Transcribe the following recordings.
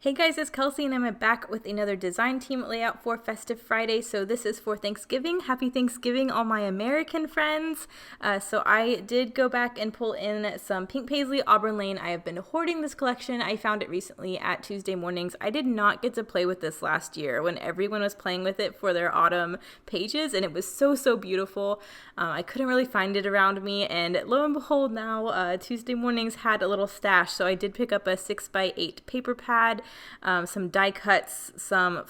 Hey guys, it's Kelsey and I'm back with another design team layout for Festive Friday. So this is for Thanksgiving. Happy Thanksgiving, all my American friends. So I did go back and pull in some Pink Paisley Auburn Lane. I have been hoarding this collection. I found it recently at Tuesday mornings. I did not get to play with this last year when everyone was playing with it for their autumn pages, and it was so beautiful. I couldn't really find it around me, and lo and behold, now Tuesday mornings had a little stash. So I did pick up a 6x8 paper pad, some die cuts, some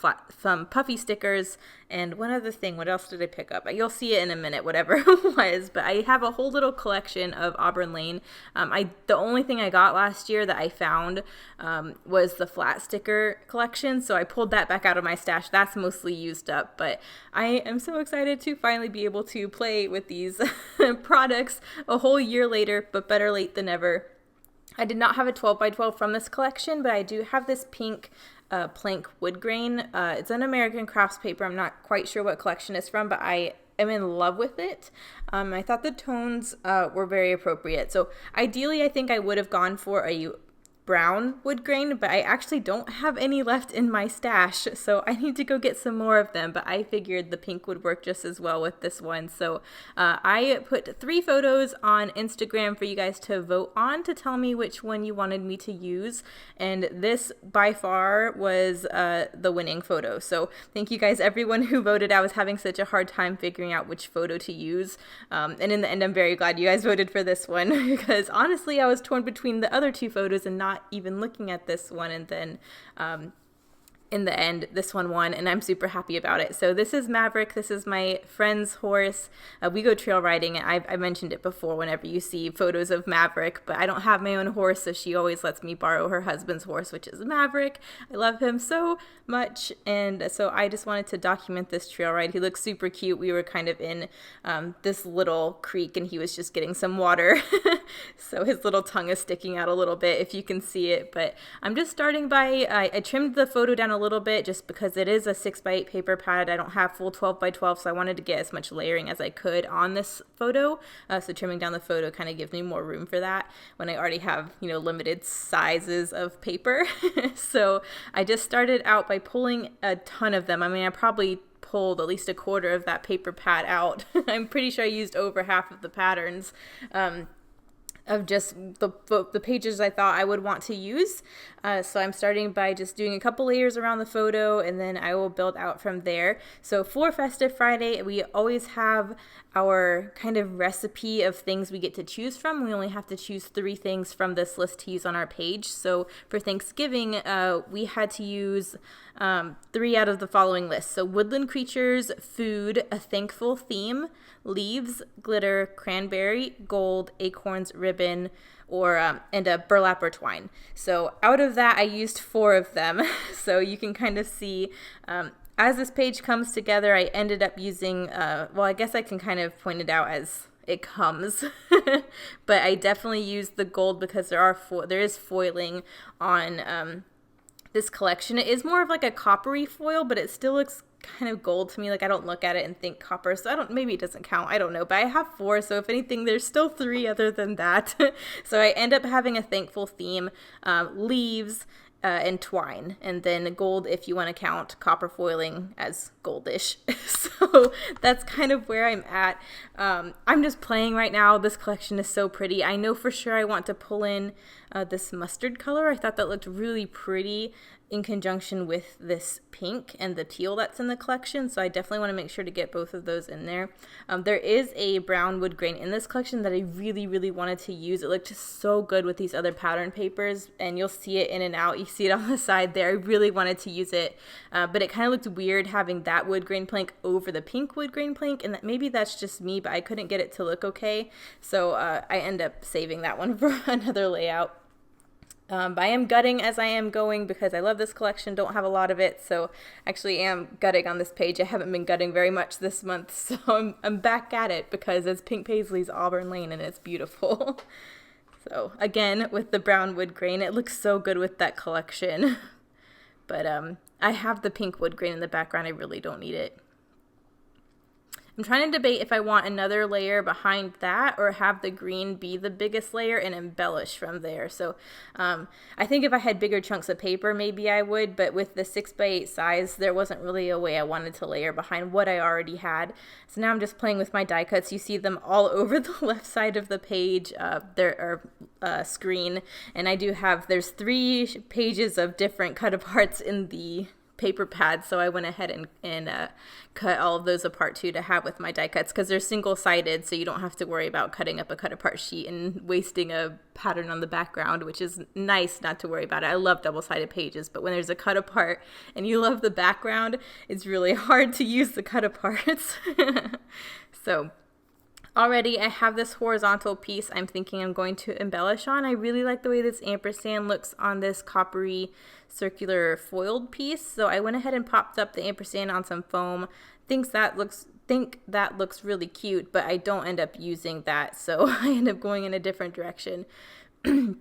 puffy stickers, and one other thing. What else did I pick up? You'll see it in a minute, whatever it was. But I have a whole little collection of Auburn Lane. The only thing I got last year that I found was the flat sticker collection, so I pulled that back out of my stash. That's mostly used up, but I am so excited to finally be able to play with these products a whole year later, but better late than never. I did not have a 12x12 from this collection, but I do have this pink plank wood grain. It's an American crafts paper. I'm not quite sure what collection it's from, but I am in love with it. I thought the tones were very appropriate. So ideally, I think I would have gone for a brown wood grain, but I actually don't have any left in my stash, so I need to go get some more of them. But I figured the pink would work just as well with this one. So I put 3 photos on Instagram for you guys to vote on to tell me which one you wanted me to use, and this by far was the winning photo. So thank you guys, everyone who voted. I was having such a hard time figuring out which photo to use, and in the end I'm very glad you guys voted for this one because honestly I was torn between the other 2 photos and not even looking at this one, and then in the end this one won, and I'm super happy about it. So this is Maverick. This is my friend's horse. We go trail riding, and I mentioned it before whenever you see photos of Maverick, but I don't have my own horse, so she always lets me borrow her husband's horse, which is Maverick. I love him so much, and so I just wanted to document this trail ride. He looks super cute. We were kind of in this little creek, and he was just getting some water so his little tongue is sticking out a little bit if you can see it. But I'm just starting by I trimmed the photo down a little bit just because it is a 6x8 paper pad. I don't have full 12x12, so I wanted to get as much layering as I could on this photo. So trimming down the photo kind of gives me more room for that when I already have, limited sizes of paper. So I just started out by pulling a ton of them. I mean, I probably pulled at least a quarter of that paper pad out. I'm pretty sure I used over half of the patterns of just the pages I thought I would want to use. So I'm starting by just doing a couple layers around the photo, and then I will build out from there. So for Festive Friday, we always have our kind of recipe of things we get to choose from. We only have to choose 3 things from this list to use on our page. So for Thanksgiving, we had to use 3 out of the following lists. So woodland creatures, food, a thankful theme, leaves, glitter, cranberry, gold, acorns, ribbon, or and a burlap or twine. So out of that, I used 4 of them. So you can kind of see as this page comes together, I ended up using, I guess I can kind of point it out as it comes, but I definitely used the gold because there is foiling on this collection. It is more of like a coppery foil, but it still looks kind of gold to me. Like I don't look at it and think copper, so maybe it doesn't count. I don't know, but I have 4, so if anything, there's still 3 other than that. So I end up having a thankful theme, leaves, and twine, and then gold if you want to count copper foiling as goldish. So that's kind of where I'm at. I'm just playing right now. This collection is so pretty. I know for sure I want to pull in this mustard color. I thought that looked really pretty in conjunction with this pink and the teal that's in the collection, so I definitely want to make sure to get both of those in there. There is a brown wood grain in this collection that I really wanted to use. It looked just so good with these other pattern papers, and you'll see it in and out. You see it on the side there. I really wanted to use it, but it kind of looked weird having that wood grain plank over the pink wood grain plank, and maybe that's just me, but I couldn't get it to look okay, so I end up saving that one for another layout. But I am gutting as I am going because I love this collection, don't have a lot of it, so actually am gutting on this page. I haven't been gutting very much this month, so I'm back at it because it's Pink Paisley's Auburn Lane and it's beautiful. So again, with the brown wood grain, it looks so good with that collection. But I have the pink wood grain in the background. I really don't need it. I'm trying to debate if I want another layer behind that or have the green be the biggest layer and embellish from there. So I think if I had bigger chunks of paper, maybe I would, but with the 6x8 size, there wasn't really a way I wanted to layer behind what I already had. So now I'm just playing with my die cuts. You see them all over the left side of the page, screen, and I do have, there's 3 pages of different cut aparts in the paper pad, so I went ahead and cut all of those apart too to have with my die cuts, because they're single-sided, so you don't have to worry about cutting up a cut apart sheet and wasting a pattern on the background, which is nice not to worry about it. I love double-sided pages, but when there's a cut apart and you love the background, it's really hard to use the cut aparts. So already I have this horizontal piece I'm thinking I'm going to embellish on. I really like the way this ampersand looks on this coppery circular foiled piece, so I went ahead and popped up the ampersand on some foam. Think that looks really cute, but I don't end up using that, so I end up going in a different direction. I'm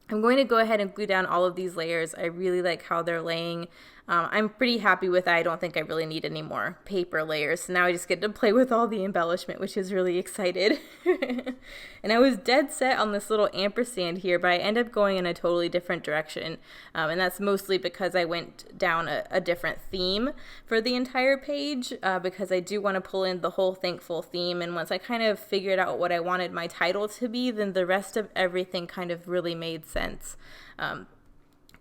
going to go ahead and glue down all of these layers. I really like how they're laying. I'm pretty happy with that. I don't think I really need any more paper layers. So now I just get to play with all the embellishment, which is really excited. And I was dead set on this little ampersand here, but I end up going in a totally different direction. And that's mostly because I went down a different theme for the entire page, because I do want to pull in the whole thankful theme. And once I kind of figured out what I wanted my title to be, then the rest of everything kind of really made sense.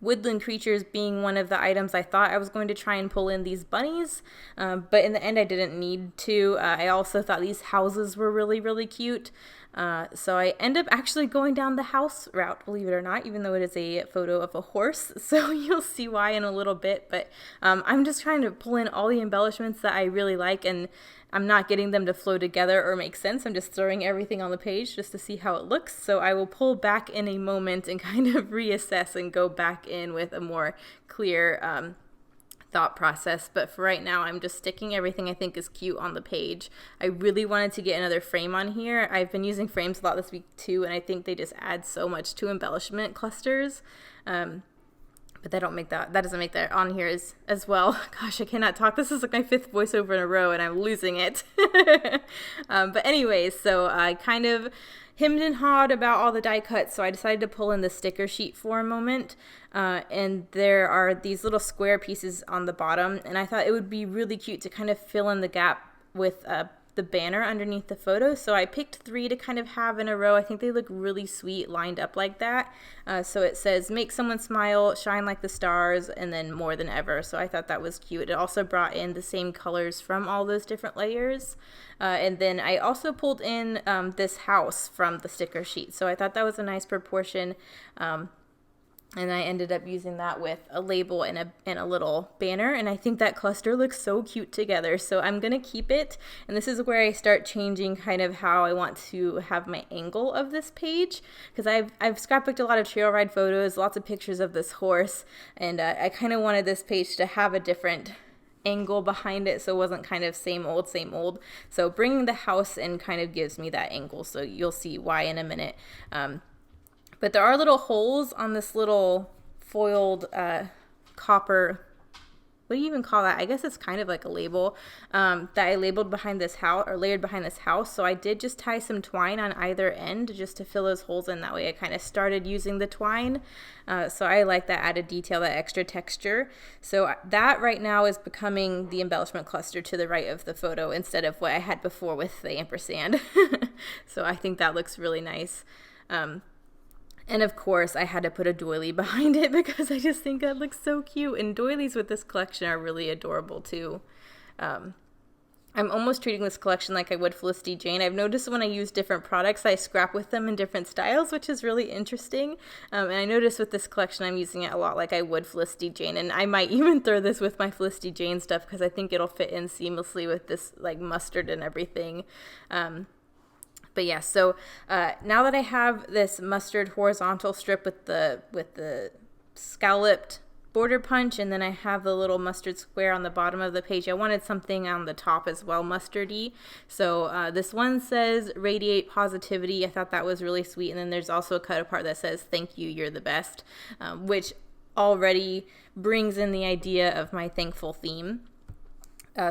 Woodland creatures being one of the items I thought I was going to try and pull in these bunnies, but in the end I didn't need to. I also thought these houses were really, really cute. So I end up actually going down the house route, believe it or not, even though it is a photo of a horse. So you'll see why in a little bit, but I'm just trying to pull in all the embellishments that I really like, and I'm not getting them to flow together or make sense. I'm just throwing everything on the page just to see how it looks. So I will pull back in a moment and kind of reassess and go back in with a more clear thought process. But for right now, I'm just sticking everything I think is cute on the page. I really wanted to get another frame on here. I've been using frames a lot this week too, and I think they just add so much to embellishment clusters. But that doesn't make that on here as well. Gosh, I cannot talk. This is like my 5th voiceover in a row and I'm losing it. But anyways, so I kind of hemmed and hawed about all the die cuts, so I decided to pull in the sticker sheet for a moment. And there are these little square pieces on the bottom, and I thought it would be really cute to kind of fill in the gap with the banner underneath the photo. So I picked 3 to kind of have in a row. I think they look really sweet lined up like that. So it says, make someone smile, shine like the stars, and then more than ever. So I thought that was cute. It also brought in the same colors from all those different layers. And then I also pulled in this house from the sticker sheet. So I thought that was a nice proportion. And I ended up using that with a label and a little banner. And I think that cluster looks so cute together. So I'm going to keep it. And this is where I start changing kind of how I want to have my angle of this page. Because I've scrapbooked a lot of trail ride photos, lots of pictures of this horse. And I kind of wanted this page to have a different angle behind it, so it wasn't kind of same old. So bringing the house in kind of gives me that angle. So you'll see why in a minute. But there are little holes on this little foiled copper, what do you even call that? I guess it's kind of like a label that I labeled behind this house, or layered behind this house. So I did just tie some twine on either end just to fill those holes in. That way I kind of started using the twine. So I like that added detail, that extra texture. So that right now is becoming the embellishment cluster to the right of the photo instead of what I had before with the ampersand. So I think that looks really nice. And of course, I had to put a doily behind it because I just think that looks so cute. And doilies with this collection are really adorable too. I'm almost treating this collection like I would Felicity Jane. I've noticed when I use different products, I scrap with them in different styles, which is really interesting. And I noticed with this collection, I'm using it a lot like I would Felicity Jane. And I might even throw this with my Felicity Jane stuff because I think it'll fit in seamlessly with this like mustard and everything. But yeah, so now that I have this mustard horizontal strip with the scalloped border punch, and then I have the little mustard square on the bottom of the page, I wanted something on the top as well, mustardy. So this one says radiate positivity. I thought that was really sweet. And then there's also a cut apart that says thank you, you're the best, which already brings in the idea of my thankful theme.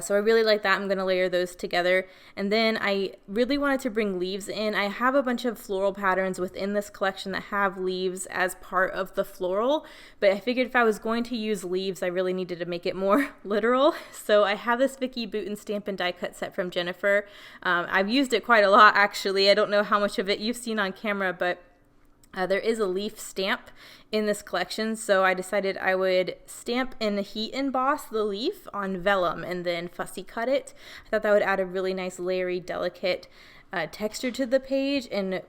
So I really like that. I'm going to layer those together. And then I really wanted to bring leaves in. I have a bunch of floral patterns within this collection that have leaves as part of the floral, but I figured if I was going to use leaves, I really needed to make it more literal. So I have this Vicky Bouton stamp and die cut set from Jennifer. I've used it quite a lot, actually. I don't know how much of it you've seen on camera, but there is a leaf stamp in this collection, so I decided I would stamp and heat emboss the leaf on vellum and then fussy cut it. I thought that would add a really nice layery, delicate texture to the page, and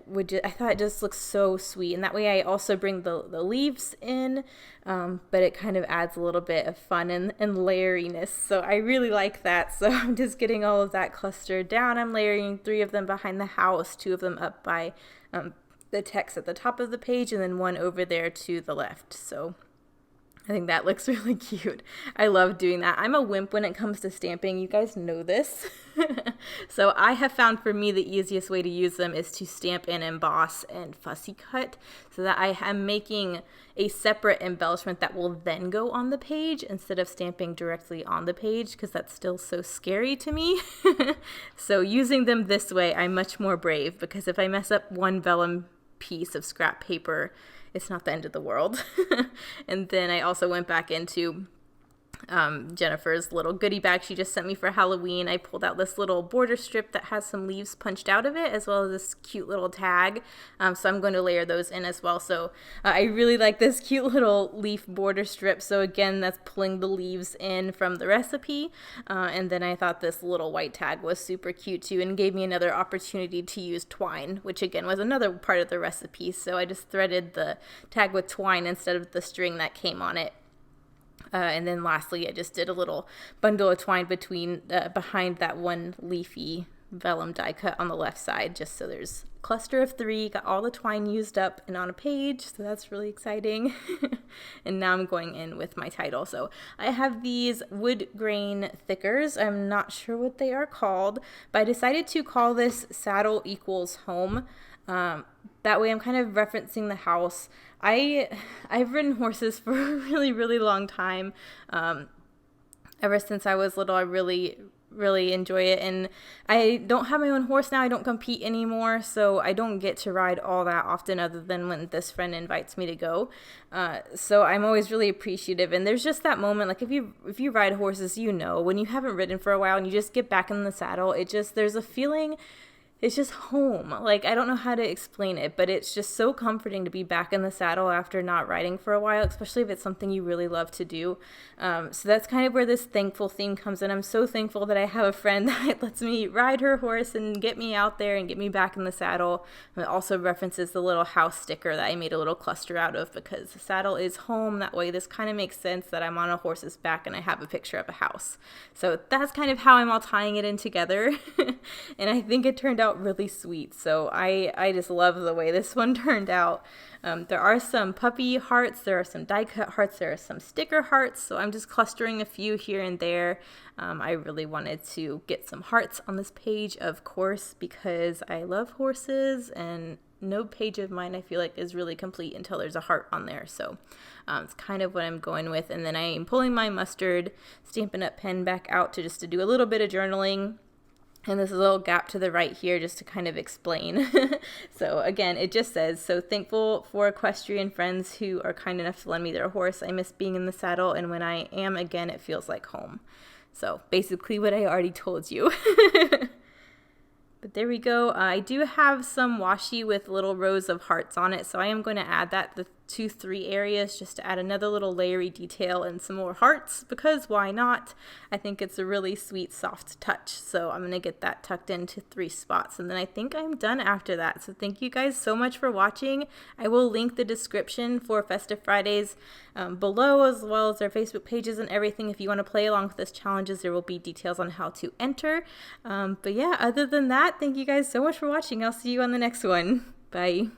I thought it just looks so sweet. And that way I also bring the leaves in, but it kind of adds a little bit of fun and layeriness. So I really like that. So I'm just getting all of that clustered down. I'm layering 3 of them behind the house, 2 of them up by the text at the top of the page, and then 1 over there to the left. So I think that looks really cute. I love doing that. I'm a wimp when it comes to stamping. You guys know this. So I have found for me the easiest way to use them is to stamp and emboss and fussy cut, so that I am making a separate embellishment that will then go on the page instead of stamping directly on the page, because that's still so scary to me. So using them this way, I'm much more brave, because if I mess up one vellum piece of scrap paper, it's not the end of the world. And then I also went back into Jennifer's little goodie bag she just sent me for Halloween. I pulled out this little border strip that has some leaves punched out of it, as well as this cute little tag. So I'm going to layer those in as well. So I really like this cute little leaf border strip. So again, that's pulling the leaves in from the recipe. And then I thought this little white tag was super cute too, and gave me another opportunity to use twine, which again was another part of the recipe. So I just threaded the tag with twine instead of the string that came on it. And then lastly, I just did a little bundle of twine behind that one leafy vellum die cut on the left side, just so there's a cluster of 3, got all the twine used up and on a page, so that's really exciting. And now I'm going in with my title. So I have these wood grain thickers. I'm not sure what they are called, but I decided to call this Saddle Equals Home. That way I'm kind of referencing the house. I've ridden horses for a really, really long time. Ever since I was little, I really, really enjoy it. And I don't have my own horse now. I don't compete anymore, so I don't get to ride all that often, other than when this friend invites me to go. So I'm always really appreciative. And there's just that moment, like if you ride horses, when you haven't ridden for a while and you just get back in the saddle, there's a feeling. It's just home. Like, I don't know how to explain it, but it's just so comforting to be back in the saddle after not riding for a while, especially if it's something you really love to do. So that's kind of where this thankful theme comes in. I'm so thankful that I have a friend that lets me ride her horse and get me out there and get me back in the saddle. And it also references the little house sticker that I made a little cluster out of, because the saddle is home. That way this kind of makes sense that I'm on a horse's back and I have a picture of a house. So that's kind of how I'm all tying it in together. And I think it turned out really sweet. So I just love the way this one turned out. There are some puppy hearts, there are some die cut hearts, there are some sticker hearts, so I'm just clustering a few here and there. I really wanted to get some hearts on this page, of course, because I love horses, and no page of mine I feel like is really complete until there's a heart on there. So it's kind of what I'm going with. And then I am pulling my mustard Stampin' Up! Pen back out to do a little bit of journaling. And there's a little gap to the right here just to kind of explain. So again, it just says, so thankful for equestrian friends who are kind enough to lend me their horse. I miss being in the saddle, and when I am again, it feels like home. So basically what I already told you. But there we go. I do have some washi with little rows of hearts on it, so I am going to add that to 3 areas just to add another little layery detail and some more hearts, because why not? I think it's a really sweet, soft touch. So I'm going to get that tucked into 3 spots, and then I think I'm done after that. So thank you guys so much for watching. I will link the description for Festive Fridays below, as well as their Facebook pages and everything. If you want to play along with this challenges, there will be details on how to enter. But yeah, other than that, thank you guys so much for watching. I'll see you on the next one. Bye.